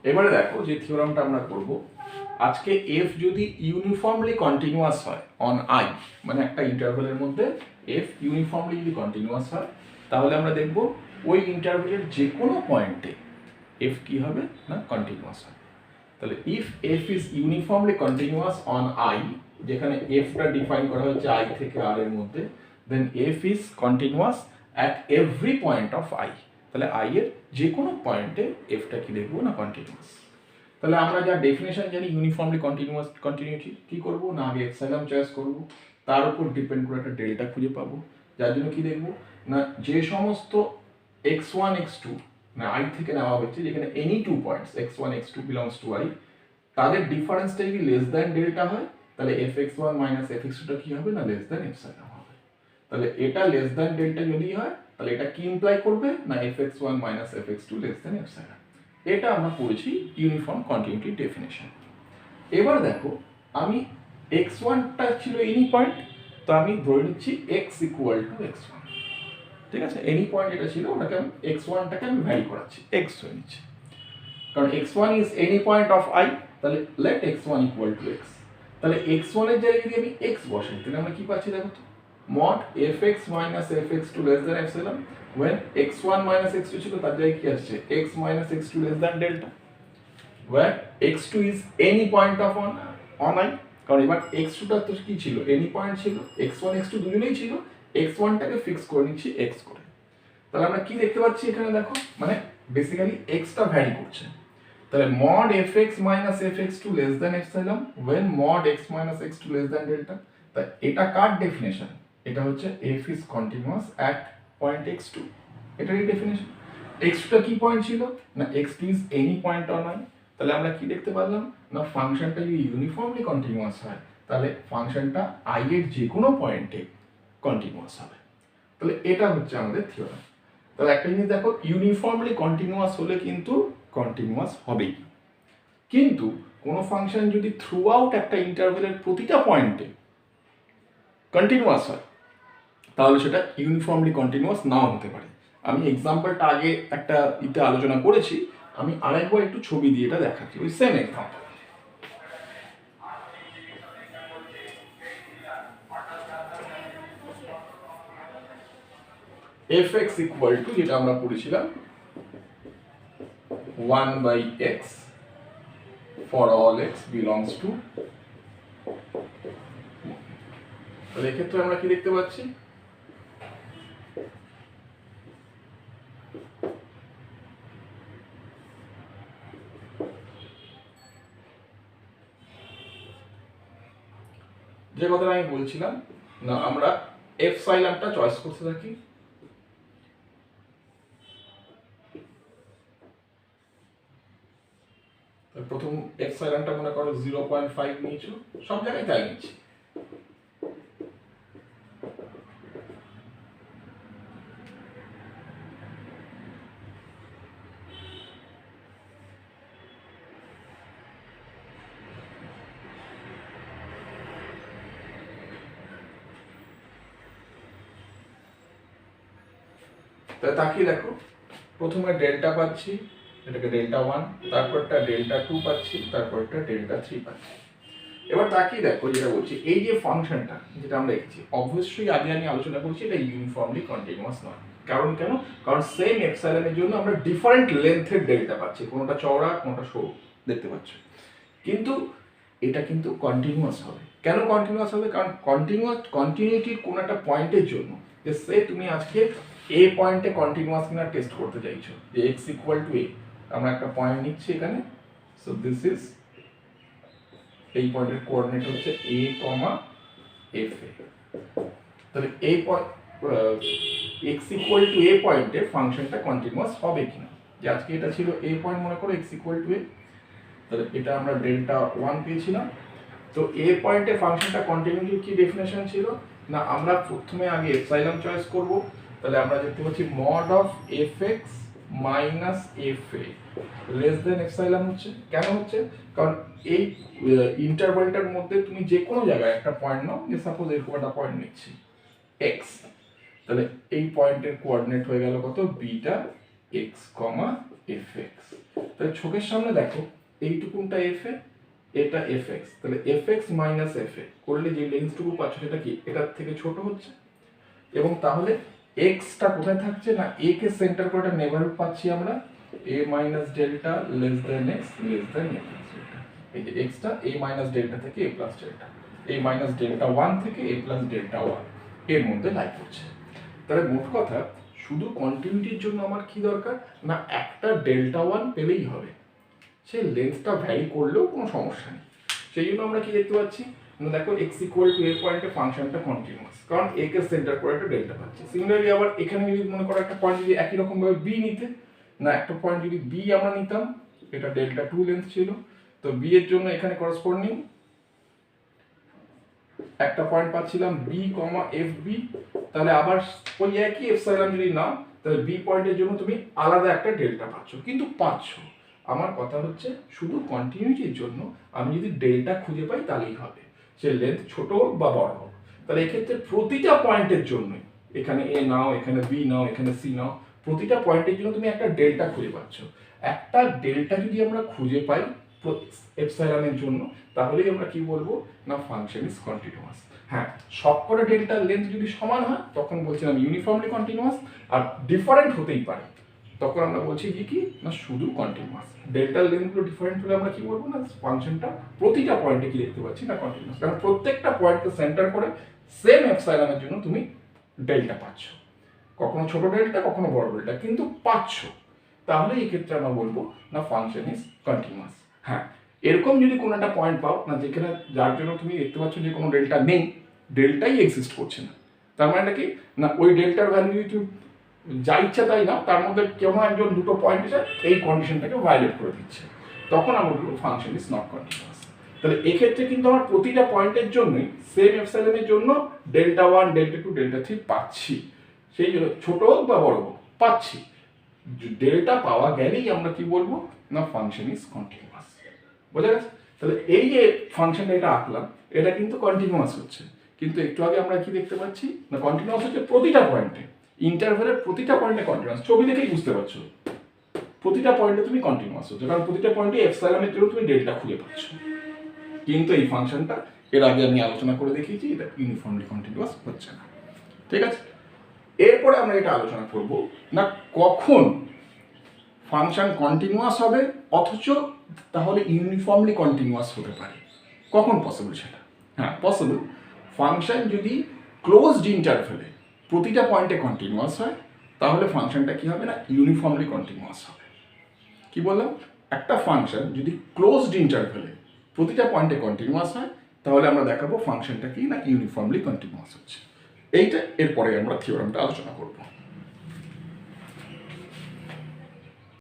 এবারে দেখো যে থিওরামটা আমরা করব আজকে এফ যদি ইউনিফর্মলি কন্টিনিউয়াস হয় অন আই, মানে একটা ইন্টারভেলের মধ্যে এফ ইউনিফর্মলি যদি কন্টিনিউয়াস হয়, তাহলে আমরা দেখব ওই ইন্টারভেলের যে কোনো পয়েন্টে এফ কি হবে না কন্টিনিউয়াস হবে। তাহলে if F is uniformly continuous on I, যেখানে এফটা ডিফাইন করা হচ্ছে আই থেকে আর এর মধ্যে, then f is continuous at every point of I. তাহলে আই এর যে কোনো পয়েন্টে এফটা কি দেখবো না কন্টিনিউয়াস। তাহলে আমরা যা ডেফিনেশন জানি ইউনিফর্মলি কন্টিনিউয়াস কন্টিনিউটি, কি করব না আগে এপসাইলন চয়েস করব, তার উপর ডিপেন্ড করে একটা ডেল্টা খুঁজে পাবো, যার জন্য কি দেখব না যে সমস্ত x1 x2 না আই থেকে নেওয়া হচ্ছে, যেখানে any two points x1 x2 belongs to I, তাদের ডিফারেন্সটা যদি লেস দ্যান ডেল্টা হয়, তাহলে fx1 মাইনাস fx2টা কি হবে না লেস দ্যান এপসাইলন হবে। তাহলে এটা লেস দ্যান ডেল্টা যদি হয়, তাহলে এটা কি ইমপ্লাই করবে না fx1 minus fx2 less than epsilon. এটা আমরা পড়েছি ইউনিফর্ম কন্টিনিউটি ডেফিনেশন। এবার দেখো আমি x1টা ছিল এনি পয়েন্ট, তো আমি ধরে নিচ্ছি x ইকুয়াল টু x1, ঠিক আছে। এনি পয়েন্ট এটা ছিল, ওটাকে আমি x1টাকে আমি ভ্যারি করাচ্ছি, x ধরে নিচ্ছি, কারণ x1 is any point of i। তাহলে let x1 equal to x। তাহলে x1 এর জায়গায় যদি আমি x বসাই, তাহলে আমরা কি পাচ্ছি দেখো তো, mod fx minus fx2 less than epsilon, when x1 minus x2 ছিল তার জায়গায় কি আসছে x minus x2 less than delta, where x2 is any point of on i, কারণ এবার x2টা তো কি ছিল any পয়েন্ট ছিল, x1 x2 দুজনেই ছিল, x1টাকে ফিক্স করে নিচ্ছি x করে। তাহলে আমরা কি দেখতে পাচ্ছি এখানে দেখো, মানে বেসিক্যালি xটা ভ্যারি করছে। তাহলে mod fx minus fx2 less than epsilon when mod x minus x2 less than delta। তাই এটা কার ডেফিনেশন, এটা হচ্ছে f is continuous at point x2, এটারই ডেফিনেশন। x2 টা কি পয়েন্ট ছিল না x2 is any point on i। তাহলে আমরা কি দেখতে পারলাম না ফাংশনটা যদি ইউনিফর্মলি কন্টিনিউয়াস হয়, তাহলে ফাংশনটা i এর যে কোনো পয়েন্টে কন্টিনিউয়াস হবে। তাহলে এটা হচ্ছে আমাদের থিওরাম। তাহলে একটা জিনিস দেখো, ইউনিফর্মলি কন্টিনিউয়াস হলে কিন্তু কন্টিনিউয়াস হবেই, কিন্তু কোনো ফাংশন যদি থ্রু আউট একটা ইন্টারভেলের প্রতিটা পয়েন্টে কন্টিনিউয়াস হয়, তাহলে সেটা ইউনিফর্মলি কন্টিনিউয়াস নাও হতে পারে। আমি এক্সাম্পলটা আগে একটা ইতে আলোচনা করেছি, আমি আরেকবার একটু ছবি দিয়ে এটা দেখাচ্ছি, ওই same example. fx equal to, যেটা আমরা পড়েছিলাম 1/x for all x belongs to, তাহলে এক্ষেত্রে আমরা কি দেখতে পাচ্ছি, যে কথাটা আমি বলছিলাম না আমরা এপসাইলনটা চয়েস করতে থাকি। প্রথম এপসাইলনটা মনে করো 0.5 নিয়েছো, সব জায়গায় তাই নিচ্ছি। তাহলে তাকিয়ে দেখো, প্রথমে ডেল্টা পাচ্ছি, এটাকে ডেল্টা 1, তারপরটা ডেল্টা 2 পাচ্ছি, তারপরটা ডেল্টা 3 পাচ্ছি। এবার তাকিয়ে দেখো যেটা বলছি, এই যে ফাংশনটা যেটা আমরা লিখছি, অবশ্যই আগে আমি আলোচনা করছি এটা ইউনিফর্মলি কন্টিনিউয়াস নয়। কারণ কেন, কারণ সেম এপসাইলনের জন্য আমরা ডিফারেন্ট লেন্থের ডেল্টা পাচ্ছি, কোনোটা চওড়া কোনোটা সরু, দেখতে পাচ্ছ। কিন্তু এটা কিন্তু কন্টিনিউয়াস হবে। কেন কন্টিনিউয়াস হবে, কারণ কন্টিনিউটির কোনো একটা পয়েন্টের জন্য, যে সে তুমি আজকে এ পয়েন্টে কন্টিনিউয়াস কিনা টেস্ট করতে চাইছো, যে x ইকুয়াল টু এ, আমরা একটা পয়েন্ট নিচ্ছি এখানে, সো দিস ইজ, এই পয়েন্টের কোঅর্ডিনেট হচ্ছে a, f a। তাহলে এই x ইকুয়াল টু a পয়েন্টে ফাংশনটা কন্টিনিউয়াস হবে কিনা, যে আজকে এটা ছিল a পয়েন্ট, মনে করো x ইকুয়াল টু a, তাহলে এটা আমরা ডেল্টা 1 পেয়েছিলাম। তো a পয়েন্টে ফাংশনটা কন্টিনিউটির কি ডেফিনেশন ছিল না, আমরা প্রথমে আগে এপসাইলন চয়েস করব। তাহলে আমরা দেখতে পাচ্ছি mod of fx minus fa less than epsilon হচ্ছে। কেন হচ্ছে, কারণ এই ইন্টারভ্যালটার মধ্যে তুমি যে কোনো জায়গায় একটা পয়েন্ট নাও, যে সাপোজ এরকম একটা পয়েন্ট নিচ্ছি x, তাহলে এই পয়েন্টের কোঅর্ডিনেট হয়ে গেল কত, বিটা এক্স কমা এফ এক্স। তাহলে চোখের সামনে দেখো এইটুকুনটা এফ এ, এটা এফ এক্স, তাহলে এফ এক্স মাইনাস এফ এ করলে যে লেন্সটুকু পাচ্ছ সেটা কি এটার থেকে ছোট হচ্ছে, এবং তাহলে এক্সটা কোথায় থাকছে না এ কে সেন্টার করে একটা নেবারহুড পাচ্ছি আমরা a minus delta less than x less than a plus delta. এই যে এক্সটা এ মাইনাস ডেল্টা থেকে a plus delta, a minus delta one থেকে এ প্লাস ডেল্টা ওয়ান এর মধ্যে লাই করছে। তাহলে মোট কথা শুধু কন্টিনিউটির জন্য আমার কি দরকার না একটা ডেল্টা ওয়ান পেলেই হবে, সেই লেন্সটা ভ্যারি করলেও কোনো সমস্যা নেই। সেই জন্য আমরা কি দেখতে পাচ্ছি না দেখো এক্স ইকুয়াল টু এ পয়েন্টে ফাংশনটা কন্টিনিউয়াস, কারণ এ কে সেন্টার করে একটা ডেল্টা পাচ্ছি। সিমিলারলি আবার এখানে যদি মনে করো একটা পয়েন্ট যদি একই রকম ভাবে বি নিতে না, একটা পয়েন্ট যদি বি আমরা নিতাম, এটা ডেল্টা টু লেন্স ছিল, তো বি এর জন্য এখানে করসপন্ডিং একটা পয়েন্ট পাচ্ছিলাম বি কমা এফ বি, তাহলে আবার ওই একই এপসাইলন যদি নাও তাহলে বি পয়েন্টের জন্য তুমি আলাদা একটা ডেল্টা পাচ্ছ, কিন্তু পাচ্ছ। আমার কথা হচ্ছে শুধু কন্টিনিউটির জন্য আমি যদি ডেল্টা খুঁজে পাই তাহলেই হবে, সে লেন্থ ছোট হোক বা বড় হোক। তাহলে এক্ষেত্রে প্রতিটা পয়েন্টের জন্যই, এখানে এ নাও, এখানে বি নাও, এখানে সি নাও, প্রতিটা পয়েন্টের জন্য তুমি একটা ডেল্টা খুঁজে পাচ্ছ। একটা ডেল্টা যদি আমরা খুঁজে পাই এপসাইলনের জন্য, তাহলেই আমরা কি বলবো না ফাংশন ইজ কন্টিনিউয়াস। হ্যাঁ, সবকটা ডেল্টার লেন্থ যদি সমান হয় তখন বলছিলাম ইউনিফর্মলি কন্টিনিউয়াস, আর ডিফারেন্ট হতেই পারে তখন আমরা বলছি কি না শুধু কন্টিনিউয়াস। ডেল্টার লেন্থগুলো ডিফারেন্ট হলে আমরা কি বলবো না ফাংশনটা প্রতিটা পয়েন্টে কি দেখতে পাচ্ছি না কন্টিনিউয়াস, কারণ প্রত্যেকটা পয়েন্টকে সেন্টার করে সেম এপসাইলনের জন্য তুমি ডেল্টা পাচ্ছ, কখনো ছোট ডেল্টা কখনো বড় ডেল্টা, কিন্তু পাচ্ছ। তাহলে এই ক্ষেত্রে আমরা বলবো না ফাংশন ইজ কন্টিনিউয়াস। হ্যাঁ, এরকম যদি কোনো একটা পয়েন্ট পাও না যেখানে যার জন্য তুমি দেখতে পাচ্ছ যে কোনো ডেল্টা নেই, ডেল্টাই এক্সিস্ট করছে না, তার মানে কি না ওই ডেল্টার ভ্যালু যদি তুমি যা ইচ্ছা তাই না, তার মধ্যে কেউ একজন দুটো পয়েন্ট এসে এই কন্ডিশনটাকে ভায়োলেট করে দিচ্ছে, তখন আমরা বলবো ফাংশন ইজ নট কন্টিনিউয়াস। তাহলে এক্ষেত্রে কিন্তু আমার প্রতিটা পয়েন্টের জন্যই সেম এপসাইলনের জন্য delta one delta two delta three পাচ্ছি, সেই জন্য ছোট হোক বা বড় হোক পাচ্ছি। ডেল্টা পাওয়া গেলেই আমরা কি বলবো না ফাংশন ইজ কন্টিনিউয়াস। বোঝা গেছে? তাহলে এই যে ফাংশনটা এটা আঁকলাম এটা কিন্তু কন্টিনিউয়াস হচ্ছে, কিন্তু একটু আগে আমরা কি দেখতে পাচ্ছি না কন্টিনিউয়াস হচ্ছে প্রতিটা পয়েন্টে, ইন্টারভ্যালের প্রতিটা পয়েন্টে কন্টিনিউয়াস। ছবি দেখেই বুঝতে পারছো প্রতিটা পয়েন্টে তুমি কন্টিনিউয়াস হচ্ছে, কারণ প্রতিটা পয়েন্টে এপসাইলনের জন্য তুমি ডেল্টা খুঁজে পাচ্ছ। কিন্তু এই ফাংশনটা এর আগে আমি আলোচনা করে দেখিয়েছি এটা ইউনিফর্মলি কন্টিনিউয়াস হচ্ছে না। ঠিক আছে, এরপরে আমরা এটা আলোচনা করব না কখন ফাংশন কন্টিনিউয়াস হবে অথচ তাহলে ইউনিফর্মলি কন্টিনিউয়াস হতে পারে, কখন পসিবল সেটা? হ্যাঁ পসিবল, ফাংশন যদি ক্লোজড ইন্টারভ্যালে প্রতিটা পয়েন্টে কন্টিনিউয়াস হয় তাহলে ফাংশনটা কি হবে না ইউনিফর্মলি কন্টিনিউয়াস হবে। কি বললাম? একটা ফাংশন যদি ক্লোজড ইন্টারভ্যালে প্রতিটা পয়েন্টে কন্টিনিউয়াস হয় তাহলে আমরা দেখাবো ফাংশনটা কি না ইউনিফর্মলি কন্টিনিউয়াস হচ্ছে। এইটা এরপরে আমরা থিওরামটা আলোচনা করবো।